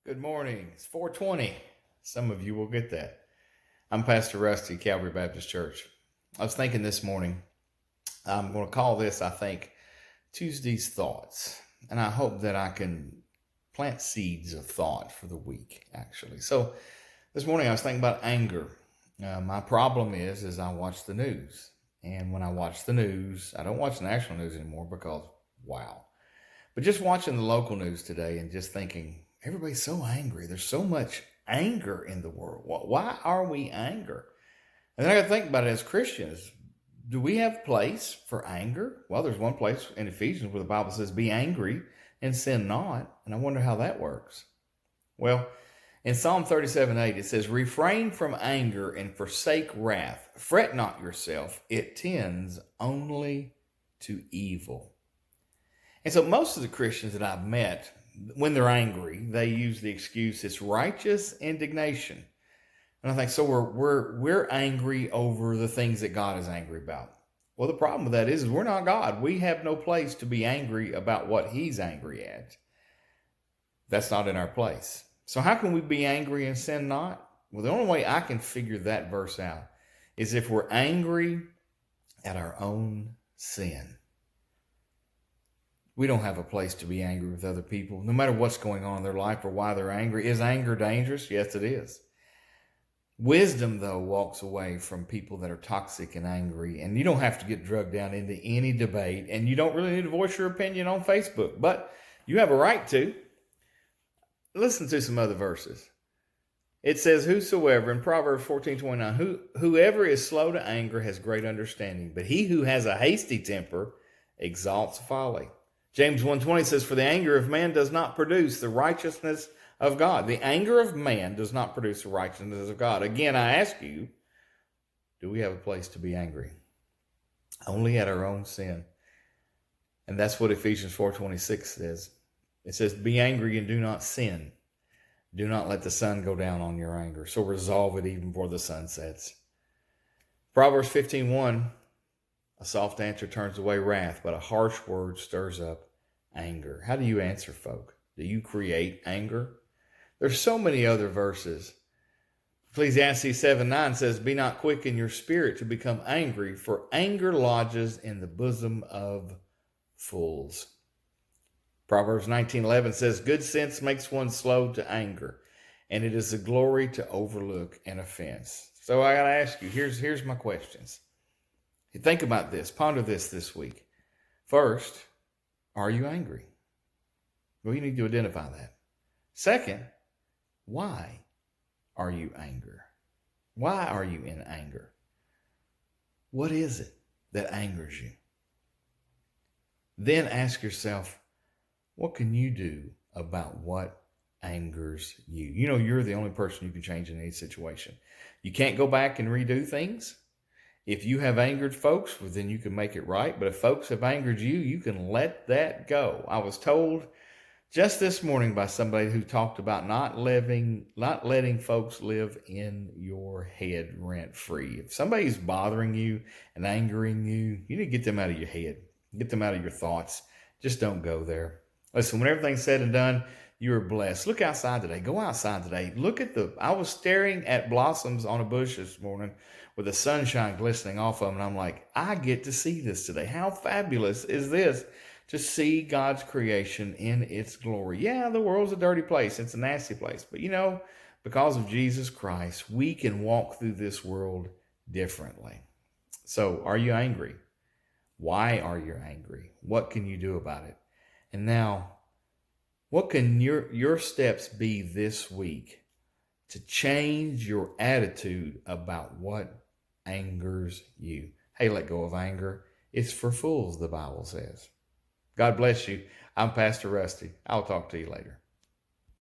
Good morning. It's 4:20. Some of you will get that. I'm Pastor Rusty, Calvary Baptist Church. I was thinking this morning, I'm going to call this, I think, Tuesday's Thoughts. And I hope that I can plant seeds of thought for the week, actually. So this morning I was thinking about anger. My problem is I watch the news. And when I watch the news, I don't watch national news anymore because, wow. But just watching the local news today and just thinking, everybody's so angry. There's so much anger in the world. Why are we angry? And then I got to think about it as Christians. Do we have place for anger? Well, there's one place in Ephesians where the Bible says, be angry and sin not. And I wonder how that works. Well, in Psalm 37:8, it says, refrain from anger and forsake wrath. Fret not yourself. It tends only to evil. And so most of the Christians that I've met, when they're angry, they use the excuse, it's righteous indignation. And I think, so we're angry over the things that God is angry about. Well, the problem with that is we're not God. We have no place to be angry about what He's angry at. That's not in our place. So how can we be angry and sin not? Well, the only way I can figure that verse out is if we're angry at our own sin. We don't have a place to be angry with other people, no matter what's going on in their life or why they're angry. Is anger dangerous? Yes, it is. Wisdom, though, walks away from people that are toxic and angry, and you don't have to get drugged down into any debate, and you don't really need to voice your opinion on Facebook, but you have a right to. Listen to some other verses. It says, whosoever, in Proverbs 14:29, whoever is slow to anger has great understanding, but he who has a hasty temper exalts folly. James 1:20 says, for the anger of man does not produce the righteousness of God. The anger of man does not produce the righteousness of God. Again, I ask you, do we have a place to be angry? Only at our own sin. And that's what Ephesians 4:26 says. It says, be angry and do not sin. Do not let the sun go down on your anger. So resolve it even before the sun sets. Proverbs 15:1, a soft answer turns away wrath, but a harsh word stirs up anger. How do you answer folk? Do you create anger? There's so many other verses. Ecclesiastes 7:9 says, be not quick in your spirit to become angry, for anger lodges in the bosom of fools. Proverbs 19:11 says, good sense makes one slow to anger, and it is a glory to overlook an offense. So I got to ask you, here's my questions. Think about this. Ponder this week. First, are you angry? Well, you need to identify that. Second, why are you angry? Why are you in anger? What is it that angers you? Then ask yourself, what can you do about what angers you? You know, you're the only person you can change in any situation. You can't go back and redo things. If you have angered folks, well, then you can make it right. But if folks have angered you, you can let that go. I was told just this morning by somebody who talked about not letting folks live in your head rent free. If somebody's bothering you and angering you, you need to get them out of your head. Get them out of your thoughts. Just don't go there. Listen, when everything's said and done, you are blessed. Look outside today. Go outside today. I was staring at blossoms on a bush this morning with the sunshine glistening off of them. And I'm like, I get to see this today. How fabulous is this to see God's creation in its glory? Yeah, the world's a dirty place. It's a nasty place. But you know, because of Jesus Christ, we can walk through this world differently. So are you angry? Why are you angry? What can you do about it? And now, what can your steps be this week to change your attitude about what angers you? Hey, let go of anger. It's for fools, the Bible says. God bless you. I'm Pastor Rusty. I'll talk to you later.